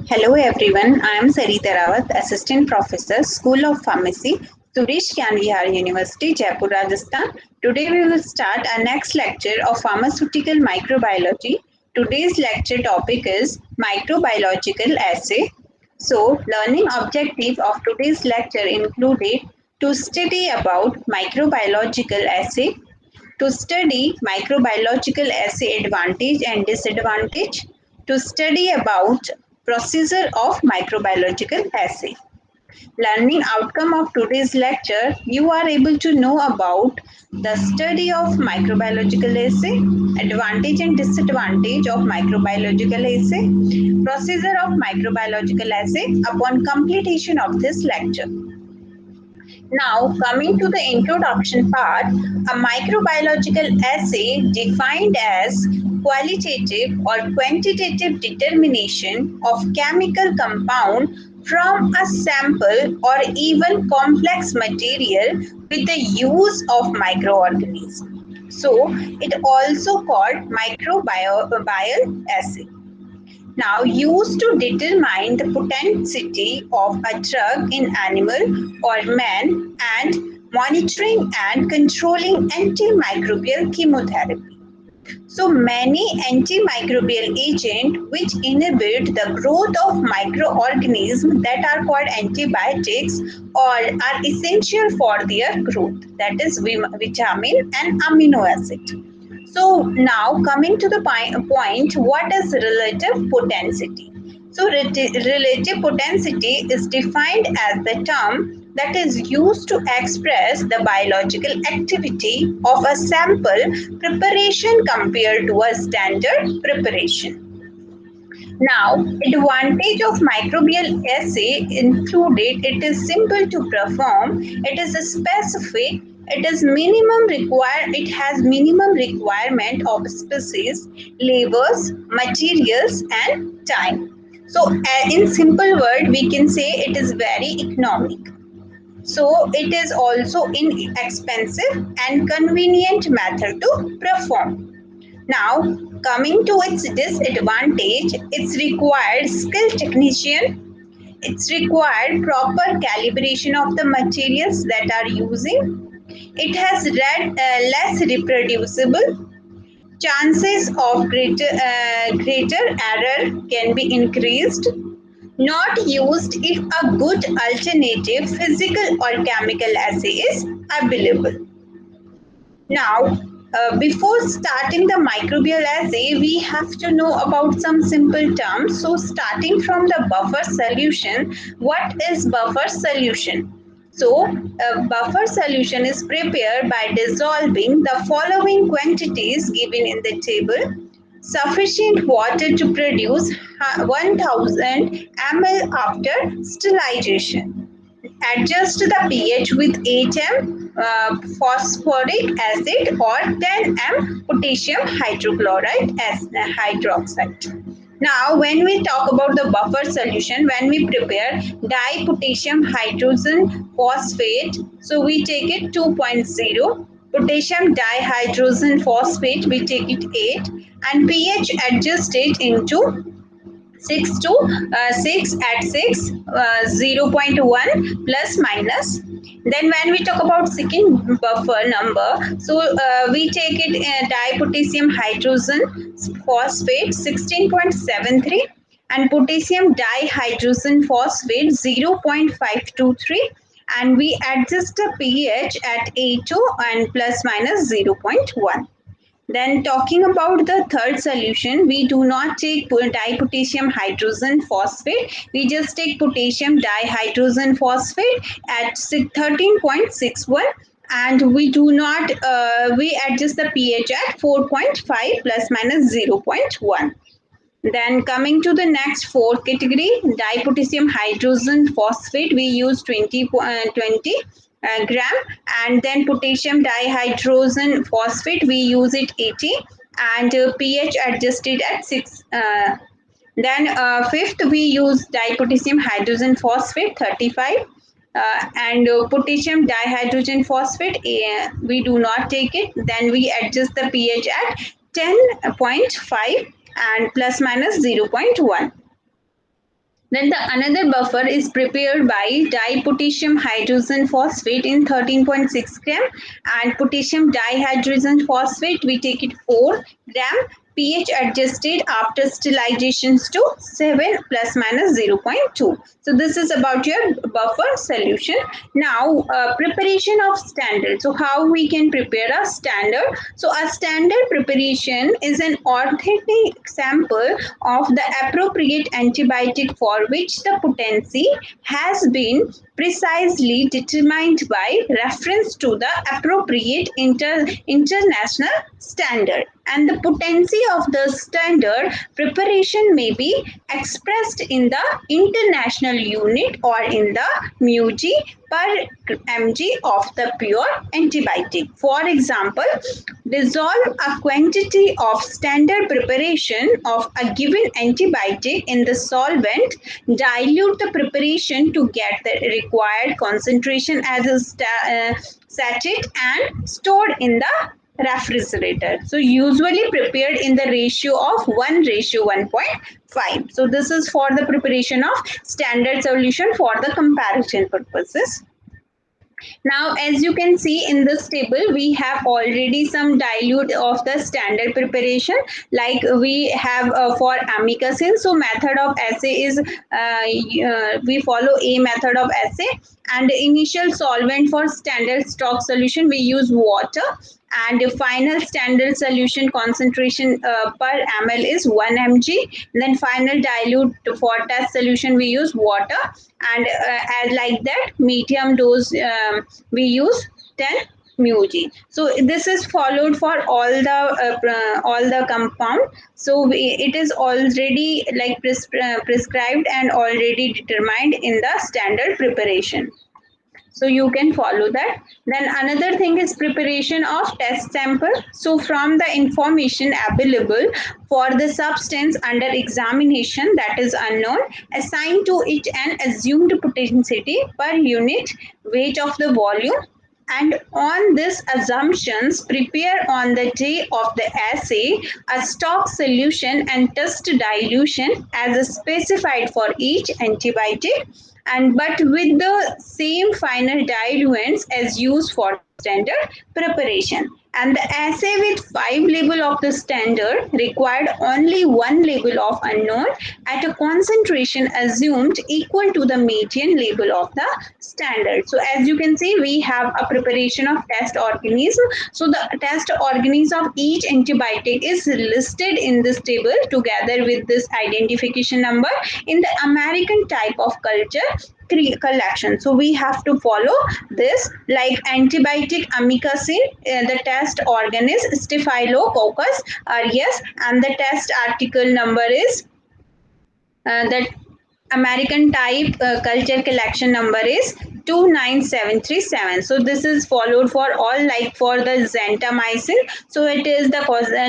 Hello everyone, I am SARITA RAWAT, Assistant Professor, School of Pharmacy, Suresh Gyan Vihar University, Jaipur, Rajasthan. Today we will start our next lecture of Pharmaceutical Microbiology. Today's lecture topic is Microbiological Assay. So, learning objective of today's lecture included to study about microbiological assay, to study microbiological assay advantage and disadvantage, to study about procedure of microbiological assay. Learning outcome of today's lecture, you are able to know about the study of microbiological assay, advantage and disadvantage of microbiological assay, procedure of microbiological assay upon completion of this lecture. Now, coming to the introduction part, a microbiological assay defined as qualitative or quantitative determination of chemical compound from a sample or even complex material with the use of microorganisms. So, it also called microbial assay. Now used to determine the potency of a drug in animal or man and monitoring and controlling antimicrobial chemotherapy. So many antimicrobial agents which inhibit the growth of microorganisms that are called antibiotics or are essential for their growth, that is vitamin and amino acid. So now coming to the point, what is relative potency? So relative potency is defined as the term that is used to express the biological activity of a sample preparation compared to a standard preparation. Now, advantage of microbial assay included it is simple to perform, it is specific, it has minimum requirement of species, labors, materials and time. So in simple word we can say it is very economic. So it is also inexpensive and convenient method to perform. Now, coming to its disadvantage, it's required skilled technician, it's required proper calibration of the materials that are using, it has less reproducible, chances of greater error can be increased, not used if a good alternative physical or chemical assay is available. Now, before starting the microbial assay, we have to know about some simple terms. So, starting from the buffer solution, what is buffer solution? So, a buffer solution is prepared by dissolving the following quantities given in the table. Sufficient water to produce 1000 ml after sterilization. Adjust the pH with 8 phosphoric acid or 10 potassium hydrochloride as hydroxide. Now, when we talk about the buffer solution, when we prepare dipotassium hydrogen phosphate, so we take it 2.0, potassium dihydrogen phosphate, we take it 8, and pH adjusted into 6 to 6 at 6 0.1 plus minus. Then when we talk about second buffer number, so we take it dipotassium hydrogen phosphate 16.73 and potassium dihydrogen phosphate 0.523, and we adjust the pH at 8 and plus minus 0.1. Then talking about the third solution, we do not take dipotassium hydrogen phosphate. We just take potassium dihydrogen phosphate at 13.61, and we do not, we adjust the pH at 4.5 plus minus 0.1. Then coming to the next fourth category, dipotassium hydrogen phosphate, we use 20 gram, and then potassium dihydrogen phosphate, we use it 80, and pH adjusted at 6. Then fifth, we use dipotassium hydrogen phosphate 35, and potassium dihydrogen phosphate, we do not take it. Then we adjust the pH at 10.5 and plus minus 0.1. Then the another buffer is prepared by dipotassium hydrogen phosphate in 13.6 gram, and potassium dihydrogen phosphate we take it 4 gram, pH adjusted after sterilization to 7 plus minus 0.2. So this is about your buffer solution. Now preparation of standard. So how we can prepare a standard? So a standard preparation is an authentic sample of the appropriate antibiotic for which the potency has been precisely determined by reference to the appropriate international standard, and the potency of the standard preparation may be expressed in the international unit or in the μg per mg of the pure antibiotic. For example, dissolve a quantity of standard preparation of a given antibiotic in the solvent, dilute the preparation to get the required concentration as a sachet and stored in the refrigerator. So usually prepared in the ratio of 1:1.5. So this is for the preparation of standard solution for the comparison purposes. Now, as you can see in this table, we have already some dilute of the standard preparation, like we have for amikacin. So method of assay is we follow a method of assay, and the initial solvent for standard stock solution we use water, and the final standard solution concentration per ml is 1 mg. Then final dilute for test solution we use water, and as like that medium dose we use 10 μg. So this is followed for all the compound. So it is already like prescribed and already determined in the standard preparation. So you can follow that. Then another thing is preparation of test sample. So from the information available for the substance under examination that is unknown, assign to it an assumed potency per unit weight of the volume, and on this assumptions prepare on the day of the assay a stock solution and test dilution as specified for each antibiotic, and but with the same final diluents as used for standard preparation. And the assay with 5 label of the standard required only 1 label of unknown at a concentration assumed equal to the median label of the standard. So as you can see, we have a preparation of test organism. So the test organism of each antibiotic is listed in this table together with this identification number in the American type of culture collection. So we have to follow this, like antibiotic amikacin, the test organ is Staphylococcus aureus, and the test article number is that American type culture collection number is 29737. So this is followed for all, like for the gentamicin. So it is the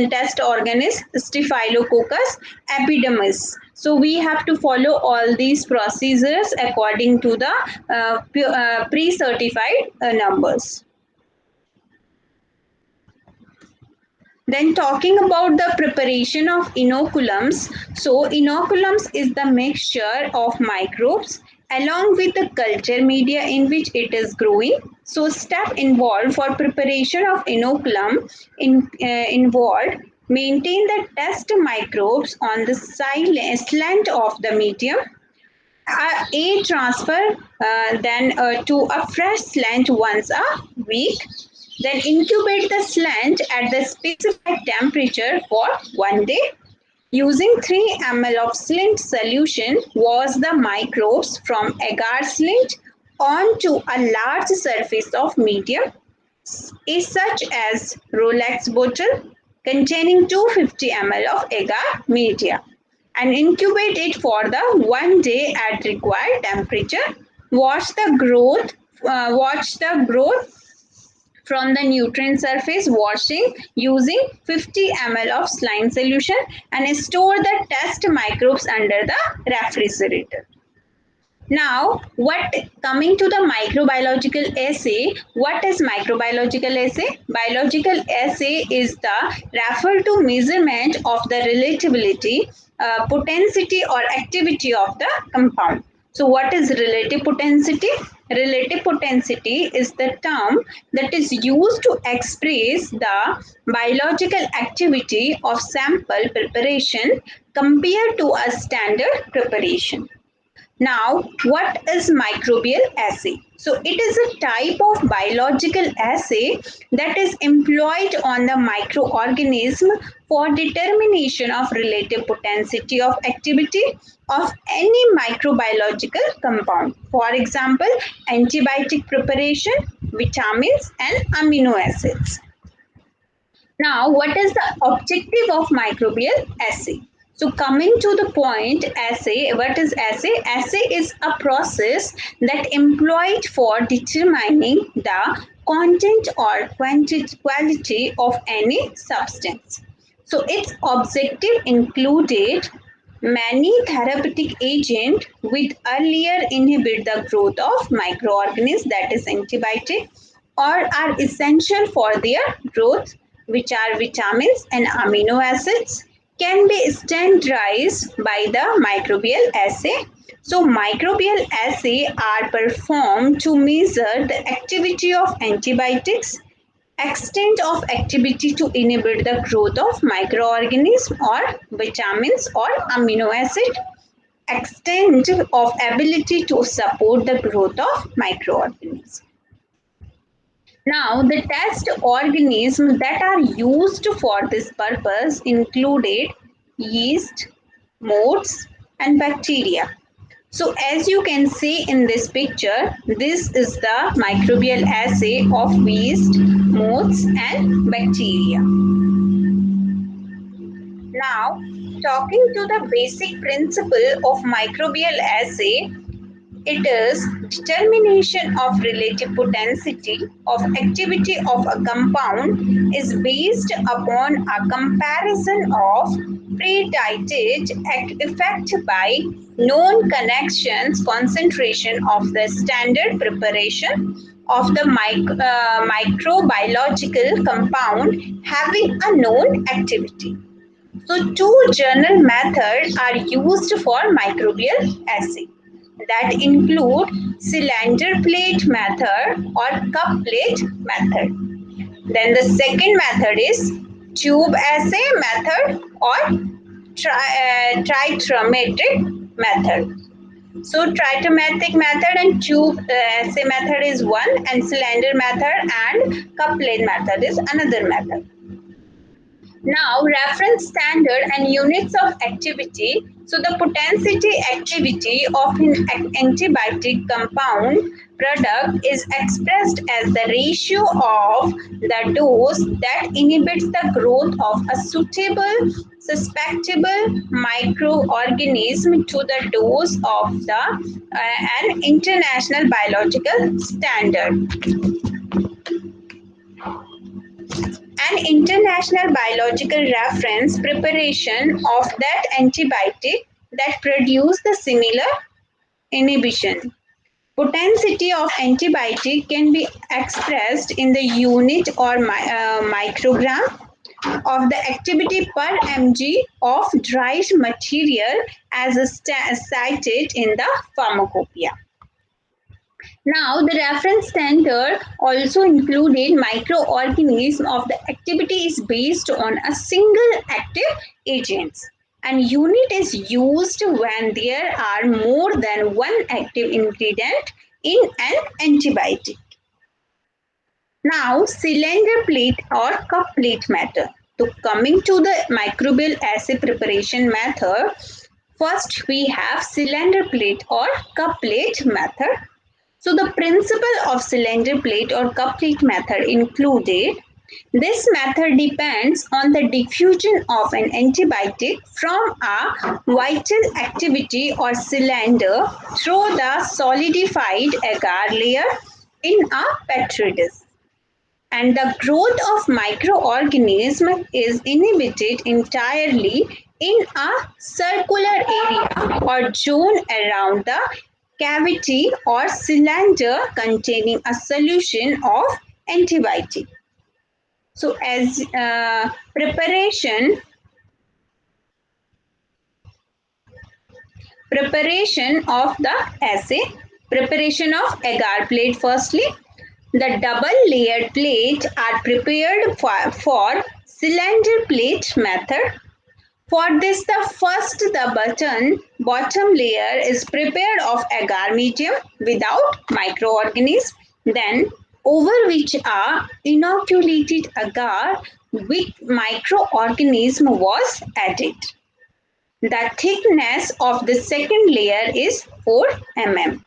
test organ is Staphylococcus epidermis. So we have to follow all these procedures according to the pre-certified numbers. Then talking about the preparation of inoculums. So inoculums is the mixture of microbes along with the culture media in which it is growing. So step involved for preparation of inoculum involved maintain the test microbes on the slant of the medium. A transfer then to a fresh slant once a week. Then incubate the slant at the specified temperature for 1 day. Using 3 ml of slant solution, wash the microbes from agar slant onto a large surface of medium, such as Rolex bottle containing 250 ml of agar media, and incubate it for the 1 day at required temperature. Watch the growth from the nutrient surface washing using 50 ml of saline solution, and store the test microbes under the refrigerator. Now, coming to the microbiological assay, what is microbiological assay? Biological assay is the refer to measurement of the relatability, potensity or activity of the compound. So, what is relative potensity? Relative potensity is the term that is used to express the biological activity of sample preparation compared to a standard preparation. Now, what is microbial assay? So, it is a type of biological assay that is employed on the microorganism for determination of relative potentiality of activity of any microbiological compound. For example, antibiotic preparation, vitamins, and amino acids. Now, what is the objective of microbial assay? So, coming to the point, assay, what is assay? Assay is a process that employed for determining the content or quality of any substance. So, its objective included many therapeutic agents with earlier inhibit the growth of microorganisms, that is antibiotic, or are essential for their growth, which are vitamins and amino acids, can be standardized by the microbial assay. So, microbial assay are performed to measure the activity of antibiotics, extent of activity to inhibit the growth of microorganisms or vitamins or amino acid, extent of ability to support the growth of microorganisms. Now, the test organisms that are used for this purpose included yeast, moths, and bacteria. So, as you can see in this picture, this is the microbial assay of yeast, moths, and bacteria. Now, talking to the basic principle of microbial assay, it is determination of relative potentiality of activity of a compound is based upon a comparison of predated effect by known connections concentration of the standard preparation of the microbiological compound having a known activity. So, two general methods are used for microbial assay that include cylinder plate method or cup plate method. Then the second method is tube assay method or trichromatic method. So trichromatic method and tube assay method is one, and cylinder method and cup plate method is another method. Now, reference standard and units of activity. So, the potentiality activity of an antibiotic compound product is expressed as the ratio of the dose that inhibits the growth of a suitable, susceptible microorganism to the dose of an international biological standard. An international biological reference preparation of that antibiotic that produce the similar inhibition. Potentiality of antibiotic can be expressed in the unit or microgram of the activity per mg of dried material as cited in the pharmacopoeia. Now, the reference standard also included microorganism of the activity is based on a single active agent, and unit is used when there are more than one active ingredient in an antibiotic. Now, cylinder plate or cup plate method. So, coming to the microbial assay preparation method, first we have cylinder plate or cup plate method. So, the principle of cylinder plate or cup plate method included this method depends on the diffusion of an antibiotic from a vital activity or cylinder through the solidified agar layer in a petri dish. And the growth of microorganism is inhibited entirely in a circular area or zone around the cavity or cylinder containing a solution of antibiotic. So as preparation of the assay, preparation of agar plate. Firstly, the double layered plate are prepared for cylinder plate method. For this, the bottom layer is prepared of agar medium without microorganisms, then over which are inoculated agar with microorganism was added. The thickness of the second layer is 4 mm,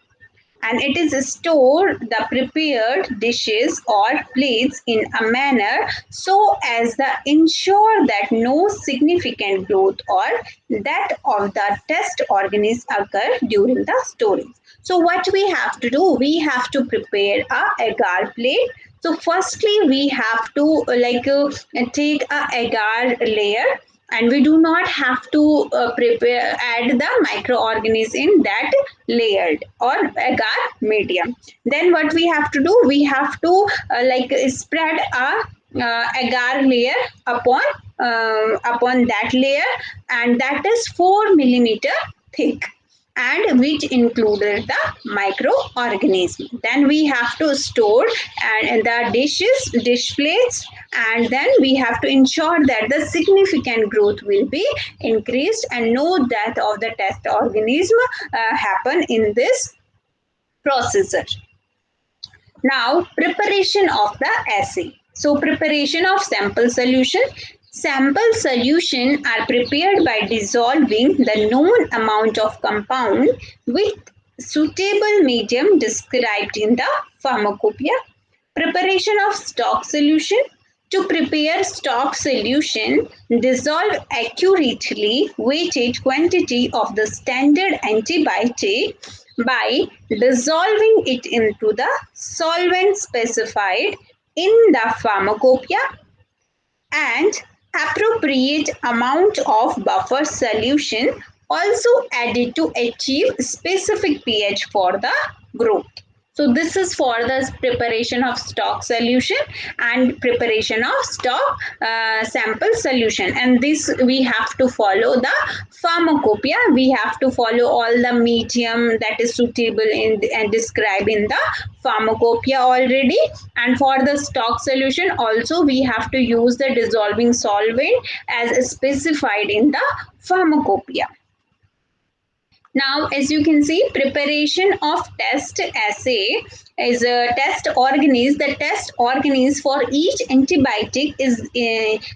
and it is stored the prepared dishes or plates in a manner so as to ensure that no significant growth or that of the test organisms occur during the storage. So what we have to do, we have to prepare a agar plate. So firstly we have to take a agar layer, and we do not have to add the microorganisms in that layered or agar medium. Then what we have to do, we have to spread a agar layer upon that layer, and that is 4 millimeter thick, and which included the microorganism. Then we have to store and the dish plates, and then we have to ensure that the significant growth will be increased and no death of the test organism happen in this procedure. Now, preparation of the assay. So, preparation of sample solution. Sample solution are prepared by dissolving the known amount of compound with suitable medium described in the pharmacopoeia. Preparation of stock solution. To prepare stock solution, dissolve accurately weighted quantity of the standard antibiotic by dissolving it into the solvent specified in the pharmacopoeia, and appropriate amount of buffer solution also added to achieve specific pH for the growth. So this is for the preparation of stock solution and preparation of stock sample solution. And this we have to follow the pharmacopoeia. We have to follow all the medium that is suitable and described in the pharmacopoeia already. And for the stock solution also we have to use the dissolving solvent as specified in the pharmacopoeia. Now, as you can see, preparation of test assay is a test organism. The test organism for each antibiotic is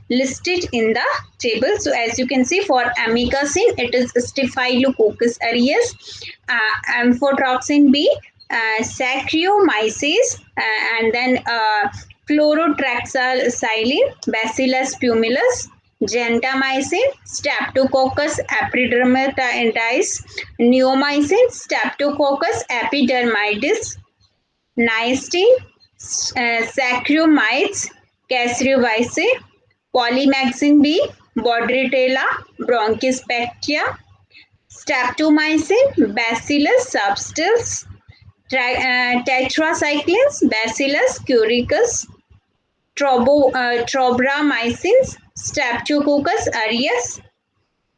listed in the table. So, as you can see, for amikacin, it is Staphylococcus aureus, amphotericin B, Saccharomyces, and then chlorotraxacillin, Bacillus pumilus, gentamicin, Streptococcus epidermidis, neomycin, Streptococcus epidermidis, niacin, Saccharomyces cassiovice, polymyxin B, Bordetella bronchispectia, Streptomycin, Bacillus subtilis, tetracyclines, Bacillus curicus, Trobramycins, Streptococcus aureus.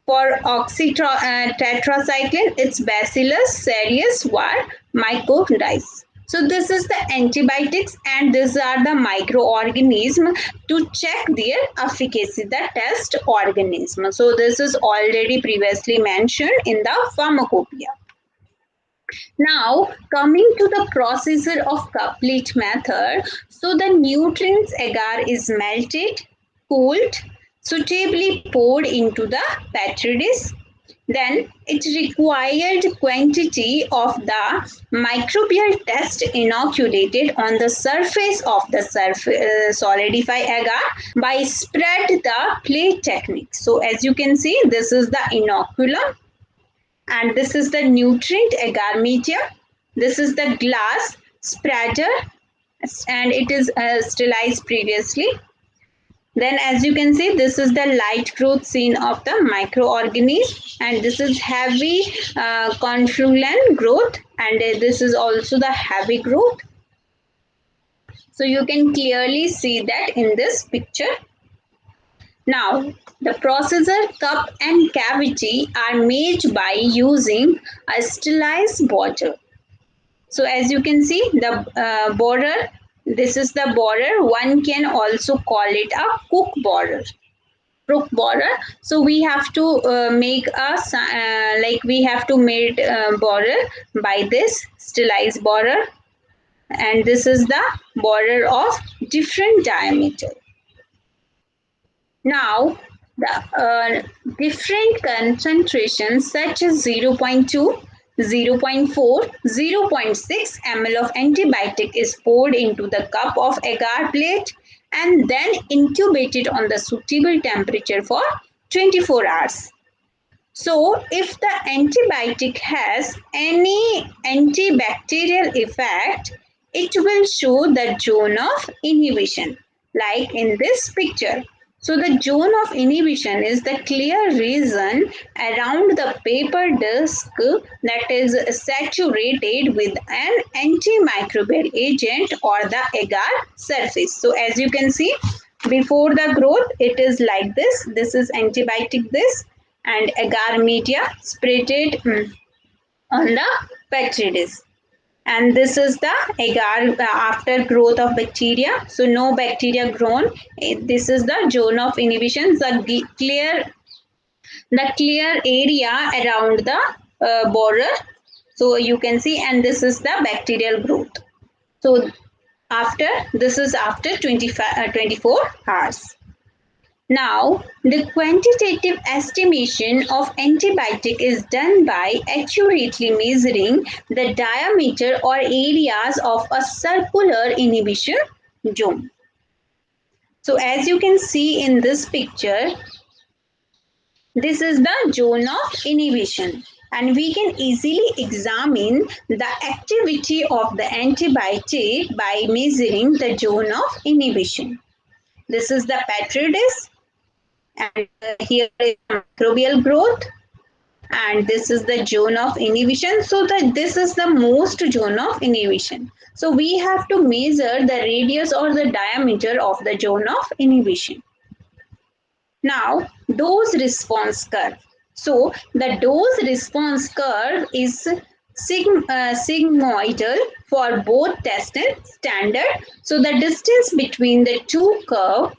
For oxytetracycline, it's Bacillus cereus var mycoides. So this is the antibiotics, and these are the microorganisms to check their efficacy, the test organism. So this is already previously mentioned in the pharmacopoeia. Now, coming to the procedure of couplet method, so the nutrients agar is melted, cooled, suitably poured into the petri dish. Then, its required quantity of the microbial test inoculated on the surface of the solidified agar by spread the plate technique. So, as you can see, this is the inoculum, and this is the nutrient agar medium. This is the glass spreader, and it is sterilized previously. Then as you can see, this is the light growth scene of the microorganism, and this is heavy confluent growth, and this is also the heavy growth. So you can clearly see that in this picture. Now, the processor cup and cavity are made by using a sterilized border. So as you can see, the border, this is the border. One can also call it a cook border. Cook border. So we have to make a we have to make border by this sterilized border, and this is the border of different diameter. Now, the different concentrations such as 0.2, 0.4, 0.6 ml of antibiotic is poured into the cup of agar plate and then incubated on the suitable temperature for 24 hours. So, if the antibiotic has any antibacterial effect, it will show the zone of inhibition, like in this picture. So, the zone of inhibition is the clear region around the paper disc that is saturated with an antimicrobial agent or the agar surface. So, as you can see, before the growth, it is like this. This is antibiotic, this, and agar media spreaded on the petri dish, and this is the agar after growth of bacteria. So no bacteria grown. This is the zone of inhibition, the clear area around the border. So you can see, and this is the bacterial growth. So after, this is after 24 hours. Now, the quantitative estimation of antibiotic is done by accurately measuring the diameter or areas of a circular inhibition zone. So, as you can see in this picture, this is the zone of inhibition, and we can easily examine the activity of the antibiotic by measuring the zone of inhibition. This is the petri dish, and here is microbial growth, and this is the zone of inhibition. So that this is the most zone of inhibition. So we have to measure the radius or the diameter of the zone of inhibition. Now, dose response curve. So the dose response curve is sigmoidal for both test and standard. So the distance between the two curves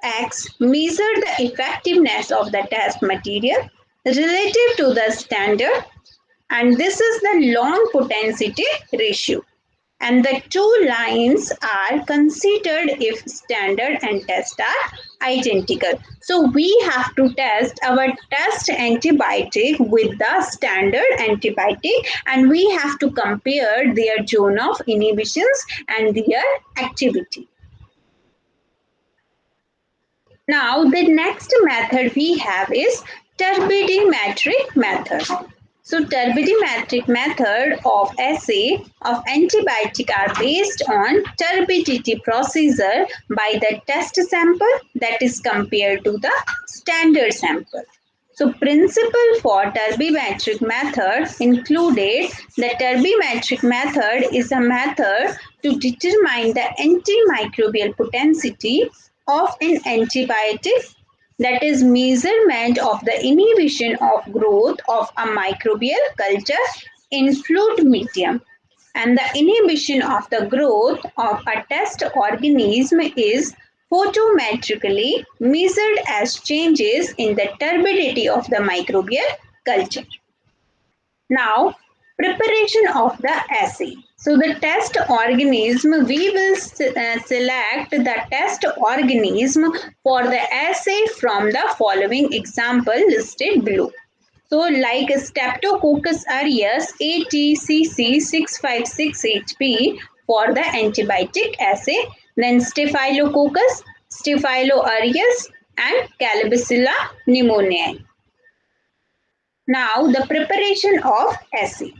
X measure the effectiveness of the test material relative to the standard, and this is the long potentiality ratio, and the two lines are considered if standard and test are identical. So we have to test our test antibiotic with the standard antibiotic, and we have to compare their zone of inhibitions and their activity. Now, the next method we have is turbidimetric method. So, turbidimetric method of assay of antibiotic are based on turbidity procedure by the test sample that is compared to the standard sample. So, principle for turbidimetric method included the turbidimetric method is a method to determine the antimicrobial potentiality of an antibiotic, that is measurement of the inhibition of growth of a microbial culture in fluid medium, and the inhibition of the growth of a test organism is photometrically measured as changes in the turbidity of the microbial culture. Now, preparation of the assay. So the test organism, we will select the test organism for the assay from the following example listed below. So like Streptococcus aureus ATCC656HP for the antibiotic assay, then Staphylococcus, Staphylo aureus and Calabacilla pneumoniae. Now the preparation of assay.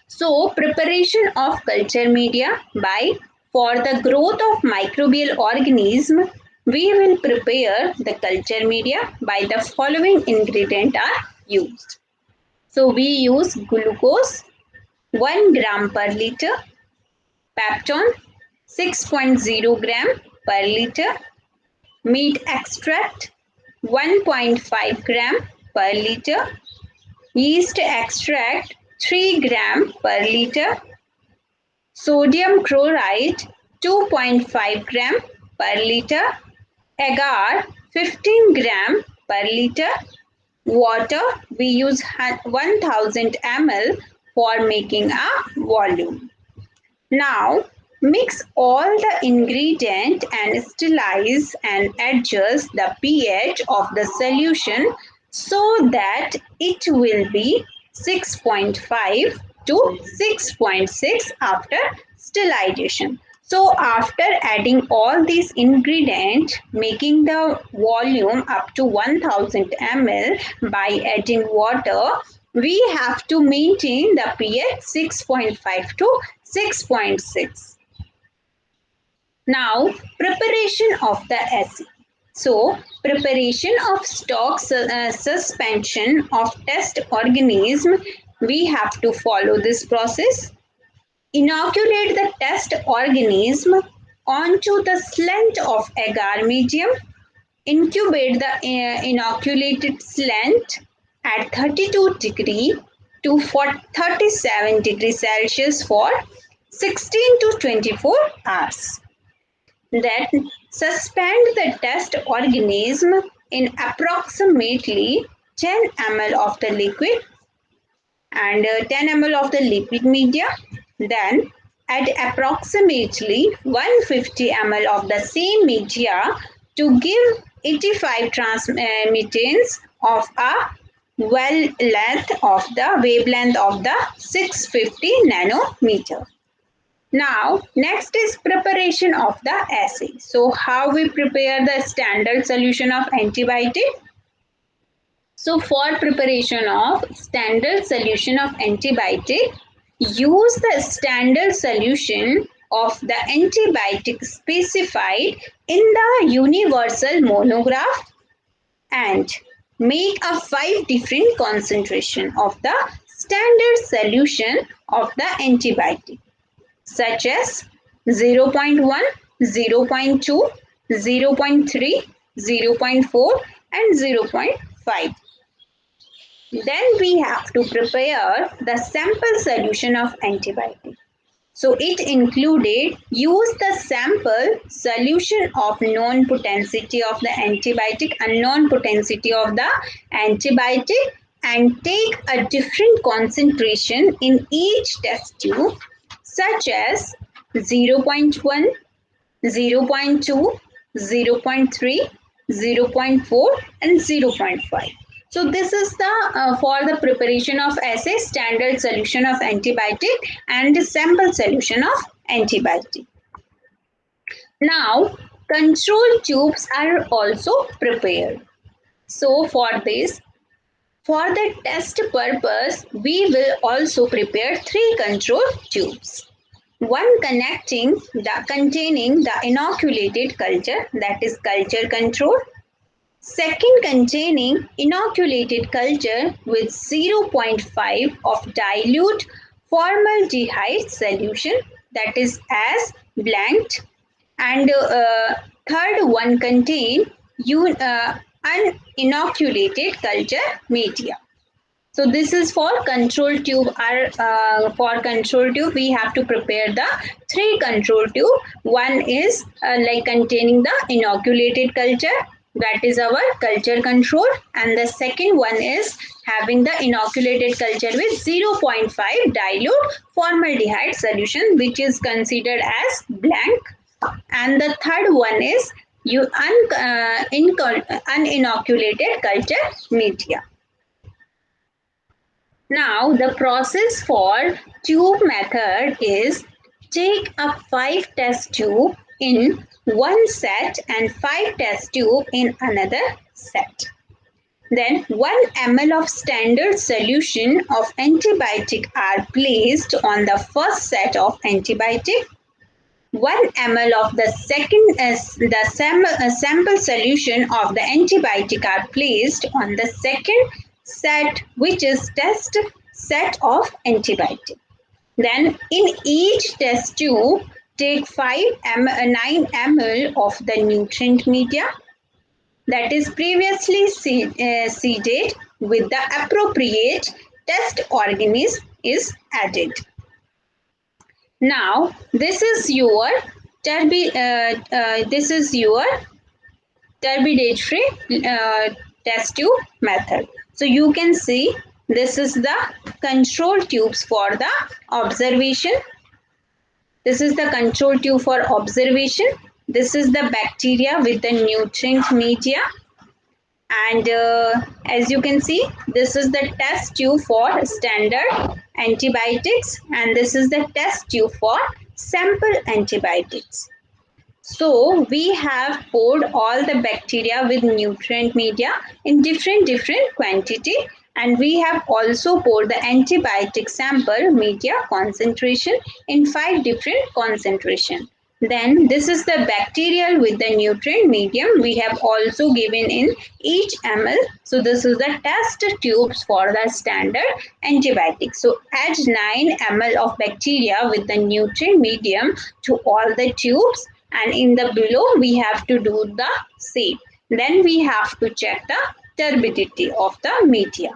So preparation of culture media by for the growth of microbial organism, We will prepare the culture media by the following ingredients are used. So we use glucose 1 gram per liter, peptone 6.0 gram per liter, meat extract 1.5 gram per liter, yeast extract 3 gram per liter, sodium chloride 2.5 gram per liter, agar 15 gram per liter, water we use 1000 ml for making a volume. Now mix all the ingredient and sterilize and adjust the pH of the solution so that it will be 6.5 to 6.6 after sterilization. So after adding all these ingredients, making the volume up to 1000 ml by adding water, we have to maintain the pH 6.5 to 6.6. Now, preparation of the assay. So, preparation of stock suspension of test organism, we have to follow this process. Inoculate the test organism onto the slant of agar medium. Incubate the inoculated slant at 32 degree to 37 degrees Celsius for 16 to 24 hours. Then suspend the test organism in approximately 10 ml of the liquid and 10 ml of the lipid media. Then add approximately 150 ml of the same media to give 85 transmittance of a wavelength of the 650 nanometer. Now, next is preparation of the assay. So, how we prepare the standard solution of antibiotic? So, for preparation of standard solution of antibiotic, use the standard solution of the antibiotic specified in the universal monograph and make a 5 different concentration of the standard solution of the antibiotic, such as 0.1, 0.2, 0.3, 0.4 and 0.5. Then we have to prepare the sample solution of antibiotic. So it included use the sample solution of known potentity of the antibiotic and known potentity of the antibiotic and take a different concentration in each test tube, such as 0.1, 0.2, 0.3, 0.4 and 0.5. So this is the for the preparation of assay standard solution of antibiotic and sample solution of antibiotic. Now control tubes are also prepared. So for this, for the test purpose, we will also prepare 3 control tubes. One containing the inoculated culture, that is culture control. Second containing inoculated culture with 0.5 of dilute formaldehyde solution, that is as blanked, and third one contain uninoculated culture media. So this is for control tube. For control tube, we have to prepare the 3 control tube. One is like containing the inoculated culture, that is our culture control, and the second one is having the inoculated culture with 0.5 dilute formaldehyde solution, which is considered as blank, and the third one is uninoculated culture media. Now the process for tube method is take a 5 test tube in one set and 5 test tube in another set. Then 1 ml of standard solution of antibiotic are placed on the first set of antibiotic. 1 ml of the sample solution of the antibiotic are placed on the second set, which is test set of antibiotic. Then in each test tube, take 9 ml of the nutrient media that is previously seeded with the appropriate test organism is added. Now this is your turbidatory test tube method. So you can see this is the control tubes for the observation. This is the control tube for observation. This is the bacteria with the nutrient media. And as you can see, this is the test tube for standard antibiotics, and this is the test tube for sample antibiotics. So we have poured all the bacteria with nutrient media in different quantity, and we have also poured the antibiotic sample media concentration in 5 different concentration. Then this is the bacterial with the nutrient medium we have also given in each ml. So this is the test tubes for the standard antibiotics. So add 9 ml of bacteria with the nutrient medium to all the tubes, and in the below we have to do the same. Then we have to check the turbidity of the media.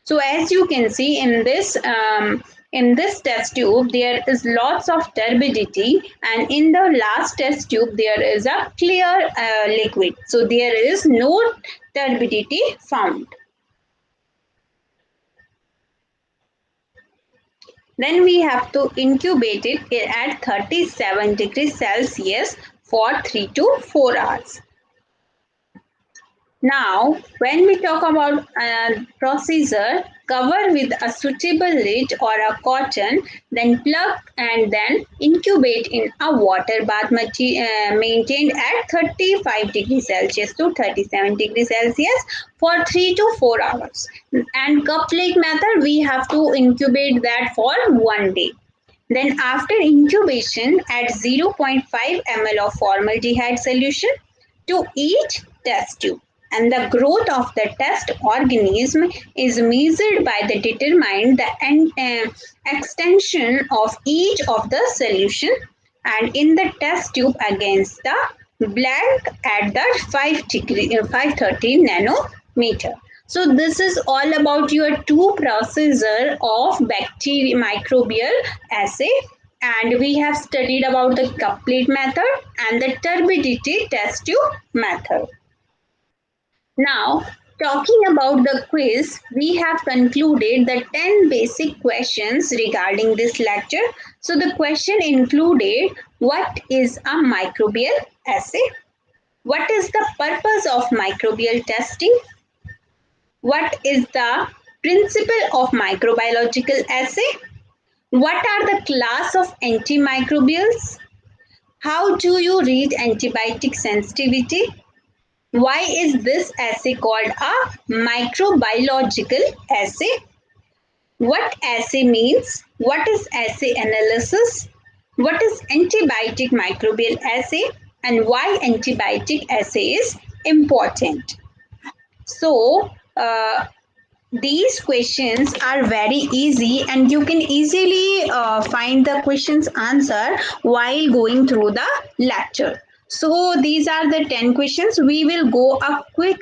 So as you can see in this test tube, there is lots of turbidity, and in the last test tube there is a clear liquid. So there is no turbidity found. Then we have to incubate it at 37 degrees Celsius for 3 to 4 hours. Now, when we talk about a procedure, cover with a suitable lid or a cotton, then plug and then incubate in a water bath maintained at 35 degrees Celsius to 37 degrees Celsius for 3 to 4 hours. And cup plate method, we have to incubate that for 1 day. Then after incubation, add 0.5 ml of formaldehyde solution to each test tube, and the growth of the test organism is measured by the determine the extension of each of the solution, and in the test tube against the blank at the 530 nanometer. So this is all about your two procedure of bacterial microbial assay, and we have studied about the cup plate method and the turbidity test tube method. Now, talking about the quiz, we have concluded the 10 basic questions regarding this lecture. So the question included, what is a microbial assay? What is the purpose of microbial testing? What is the principle of microbiological assay? What are the class of antimicrobials? How do you read antibiotic sensitivity? Why is this assay called a microbiological assay? What assay means? What is assay analysis? What is antibiotic microbial assay? And why antibiotic assay is important? So, these questions are very easy, and you can easily find the questions answer while going through the lecture. So these are the 10 questions. We will go a quick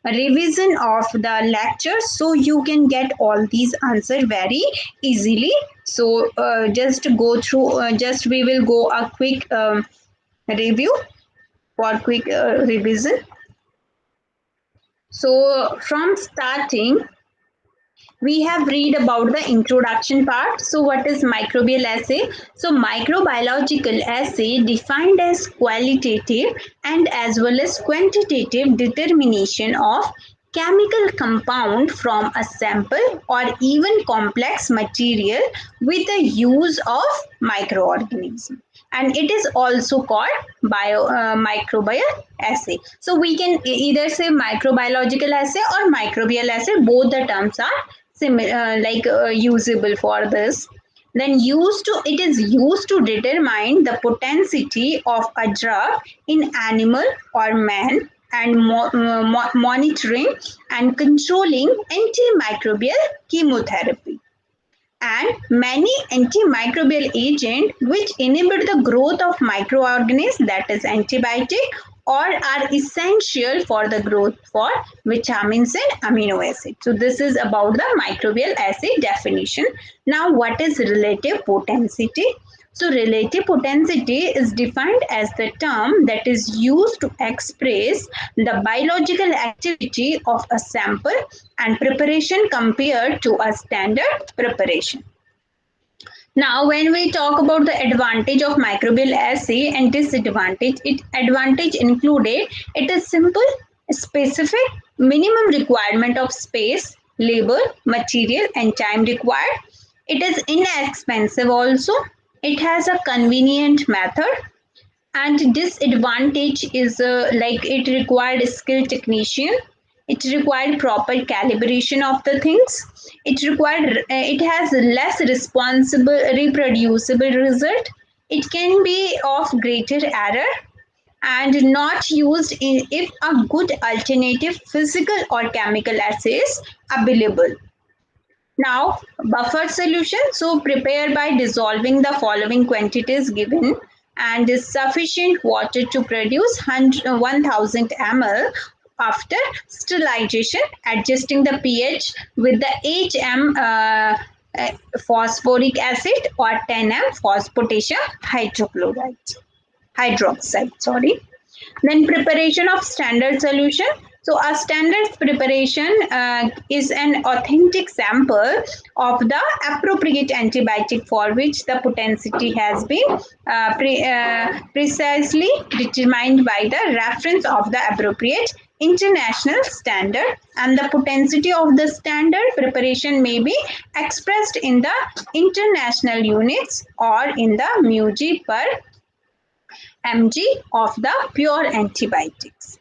revision of the lecture so you can get all these answers very easily. So just go through, we will go a quick review for quick revision. So from starting, we have read about the introduction part. So what is microbial assay? So microbiological assay defined as qualitative and as well as quantitative determination of chemical compound from a sample or even complex material with the use of microorganism, and it is also called microbial assay. So we can either say microbiological assay or microbial assay. Both the terms are similar, usable for this. Then it is used to determine the potency of a drug in animal or man, and monitoring and controlling antimicrobial chemotherapy. And many antimicrobial agents which inhibit the growth of microorganisms, that is antibiotic, or are essential for the growth for vitamins and amino acids. So this is about the microbial assay definition. Now what is relative potency? So relative potency is defined as the term that is used to express the biological activity of a sample and preparation compared to a standard preparation. Now, when we talk about the advantage of microbial assay and disadvantage, advantage included it is simple, specific, minimum requirement of space, labor, material, and time required. It is inexpensive also. It has a convenient method, and disadvantage is like it required a skilled technician, it required proper calibration of the things, it has less responsible reproducible result, it can be of greater error, and not used if a good alternative physical or chemical assays available. Now, buffer solution. So, prepare by dissolving the following quantities given and is sufficient water to produce 1000 ml after sterilization, adjusting the pH with the HM phosphoric acid or 10 potassium hydroxide. Sorry. Then preparation of standard solution. So a standard preparation is an authentic sample of the appropriate antibiotic for which the potency has been precisely determined by the reference of the appropriate international standard, and the potency of the standard preparation may be expressed in the international units or in the μg per mg of the pure antibiotics.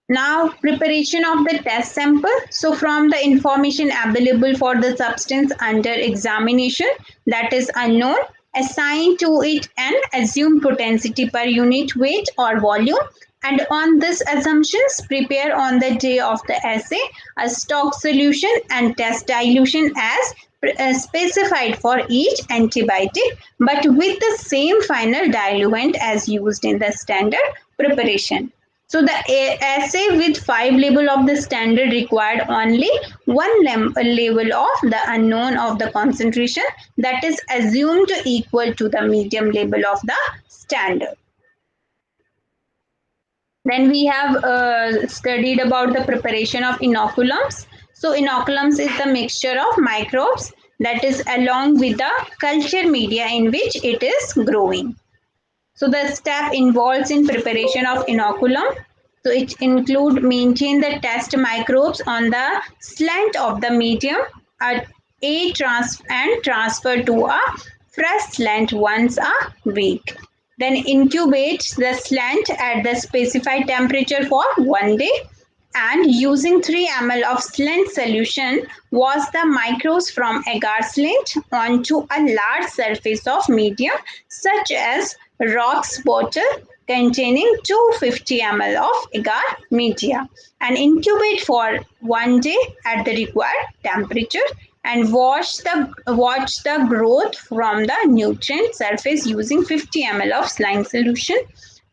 Now, preparation of the test sample. So, from the information available for the substance under examination that is unknown, assign to it an assumed potency per unit weight or volume, and on this assumptions, prepare on the day of the assay a stock solution and test dilution as specified for each antibiotic, but with the same final diluent as used in the standard preparation. So the assay with 5 label of the standard required only 1 label of the unknown of the concentration that is assumed equal to the medium label of the standard. Then we have studied about the preparation of inoculums. So inoculums is the mixture of microbes that is along with the culture media in which it is growing. So the step involves in preparation of inoculum. So it include maintain the test microbes on the slant of the medium and transfer to a fresh slant once a week. Then incubate the slant at the specified temperature for 1 day, and using 3 ml of slant solution wash the microbes from agar slant onto a large surface of medium such as rocks bottle containing 250 ml of agar media, and incubate for 1 day at the required temperature, and watch the growth from the nutrient surface using 50 ml of slime solution.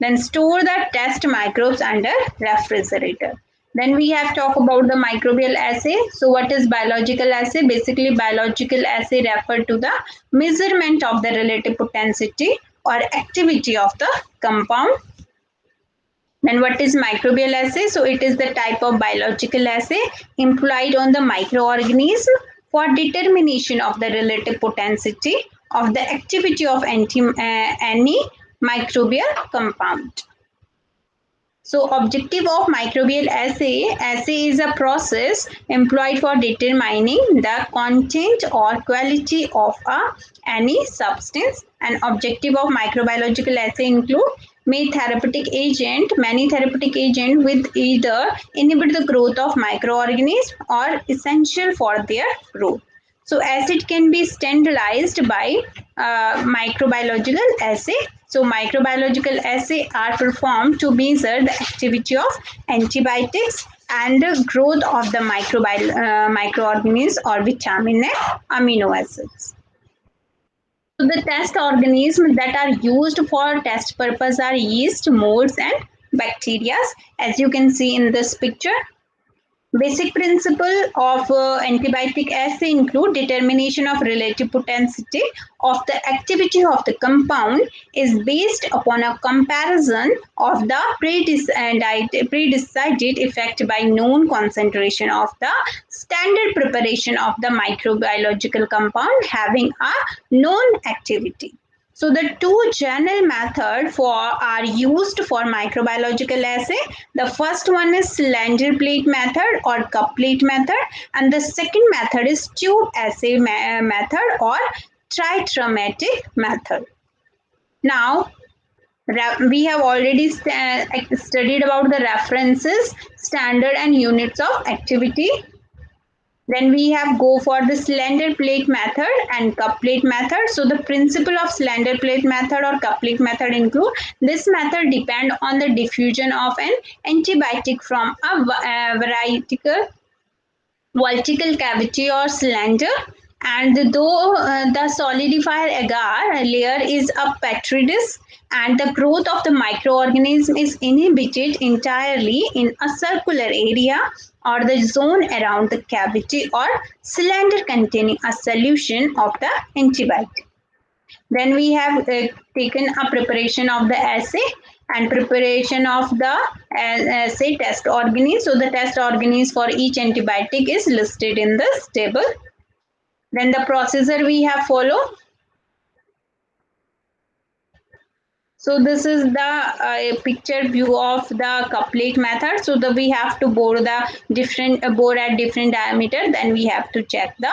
Then store the test microbes under refrigerator. Then we have talked about the microbial assay. So what is biological assay? Basically, biological assay refer to the measurement of the relative potency or activity of the compound. Then what is microbial assay? So it is the type of biological assay employed on the microorganism for determination of the relative potency of the activity of any microbial compound. So objective of microbial assay is a process employed for determining the content or quality of any substance. And objective of microbiological assay include many therapeutic agent with either inhibit the growth of microorganisms or essential for their growth. So acid can be standardized by microbiological assay. So microbiological assay are performed to measure the activity of antibiotics and the growth of the microorganisms or vitamin and amino acids. So the test organisms that are used for test purpose are yeast, molds and bacteria, as you can see in this picture. Basic principle of antibiotic assay include determination of relative potency of the activity of the compound is based upon a comparison of the pre-decided effect by known concentration of the standard preparation of the microbiological compound having a known activity. So the two general methods are used for microbiological assay. The first one is cylinder plate method or cup plate method, and the second method is tube assay method or trichromatic method. Now, we have already studied about the references, standard and units of activity. Then we have go for the cylinder plate method and cup plate method. So the principle of cylinder plate method or cup plate method include this method depend on the diffusion of an antibiotic from a vertical cavity or cylinder, and though the solidifier agar layer is a petri dish and the growth of the microorganism is inhibited entirely in a circular area or the zone around the cavity or cylinder containing a solution of the antibiotic. Then we have taken a preparation of the assay and preparation of the assay test organisms. So the test organisms for each antibiotic is listed in this table. Then the procedure we have follow. So this is the picture view of the cup plate method. So we have to bore the different bore at different diameter. Then we have to check the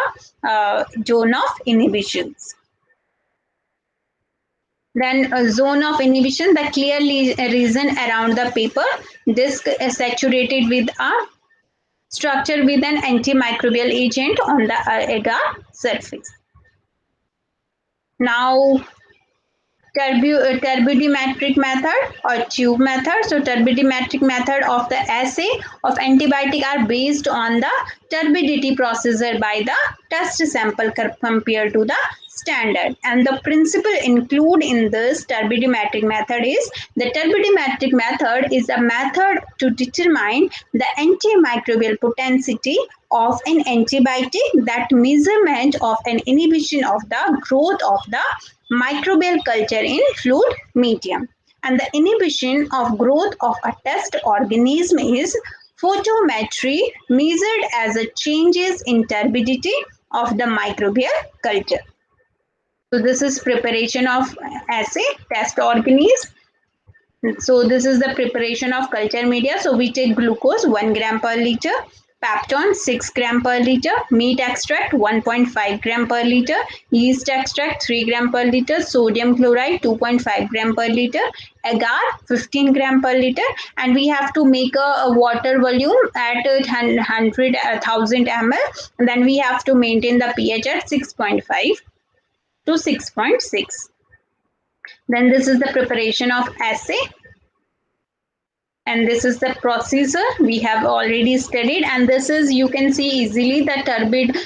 zone of inhibitions. Then a zone of inhibition, the clear region around the paper disc is saturated with a structure with an antimicrobial agent on the agar surface. Now, turbidimetric method or tube method. So turbidimetric method of the assay of antibiotic are based on the turbidity procedure by the test sample compared to the standard, and the principle include in this turbidimetric method is the turbidimetric method is a method to determine the antimicrobial potency of an antibiotic, that measurement of an inhibition of the growth of the microbial culture in fluid medium, and the inhibition of growth of a test organism is photometry measured as a changes in turbidity of the microbial culture. So this is preparation of assay test organisms. So this is the preparation of culture media. So we take glucose 1 gram per liter, peptone 6 gram per liter, meat extract 1.5 gram per liter, yeast extract 3 gram per liter, sodium chloride 2.5 gram per liter, agar 15 gram per liter, and we have to make a water volume at 100,000 ml. And then we have to maintain the pH at 6.5 to 6.6. Then this is the preparation of assay. And this is the procedure we have already studied, and this is, you can see easily, the turbid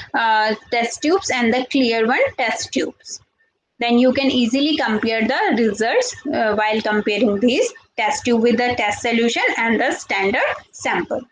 test tubes and the clear one test tubes. Then you can easily compare the results while comparing these test tube with the test solution and the standard sample.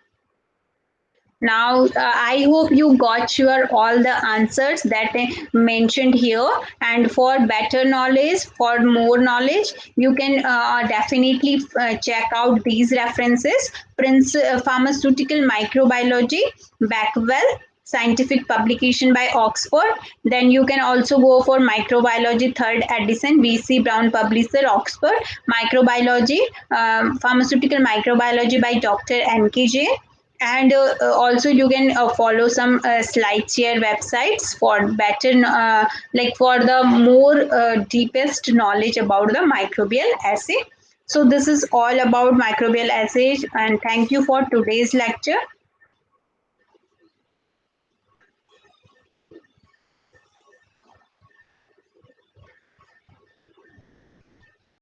Now, I hope you got all the answers that I mentioned here, and for better knowledge, for more knowledge, you can definitely check out these references. Pharmaceutical Microbiology, Backwell, scientific publication by Oxford. Then you can also go for Microbiology 3rd edition, V.C. Brown publisher, Oxford. Microbiology, Pharmaceutical Microbiology by Dr. N.K.J. And also you can follow some SlideShare websites for better, like for the more deepest knowledge about the microbial assay. So this is all about microbial assays, and thank you for today's lecture.